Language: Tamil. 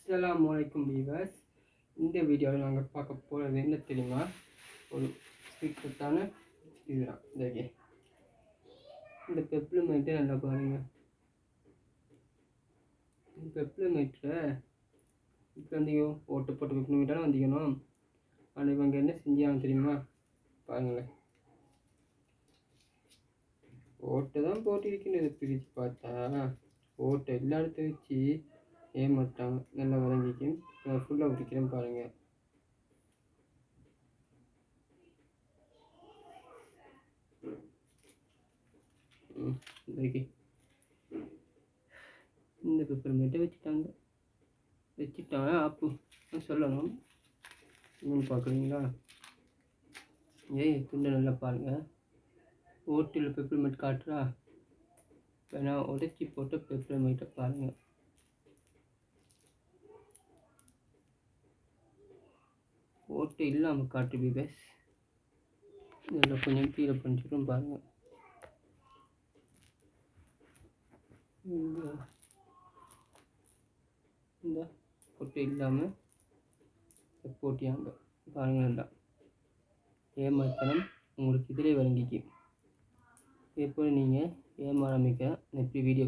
அஸ்ஸலாமு அலைக்கும் வீவர்ஸ். இந்த வீடியோவில் நாங்கள் பார்க்க போகிறது என்ன தெரியுமா? ஒரு சீக்ரெட்டான இதுதான். இந்த பெப்ளமைட்டை நல்லா பாருங்கள். இந்த பெப்ளமைட்டில் இப்போ வந்தீங்க ஓட்டு போட்டு பெப்ளமைட்டாலும் வந்திக்கணும். ஆனால் இவங்க என்ன செஞ்சாங்க தெரியுமா? பாருங்களேன், ஓட்டை தான் போட்டிருக்கின்றது. பிரித்து பார்த்தா ஓட்டை எல்லா இடத்த வச்சு ஏமாட்டாங்க. நல்லா வதங்கிக்கும். ஃபுல்லாக உரிக்கிறேன் பாருங்கள். இந்த பெப்பர்மெண்ட்டை வச்சுட்டாங்க ஆப்பு சொல்லணும். இன்னும் பார்க்குறீங்களா? துண்டை நல்லா பாருங்கள். ஓட்டில் பெப்பர்மெண்ட் காட்டுறா. இப்போ நான் உடைச்சி போட்ட பெப்பர்மெண்ட்டை பாருங்கள். ஓட்டை இல்லாமல் காட்டு பீபஸ். இதில் கொஞ்சம் கீழே பண்ணிச்சிடும் பாருங்கள். இந்த ஓட்டை இல்லாமல் போட்டியாங்க பாருங்கள். நல்லா ஏமாத்தனம் உங்களுக்கு இதிலே வழங்கிக்கு. எப்போ நீங்கள் ஏமாறாமிக்க எப்படி வீடியோ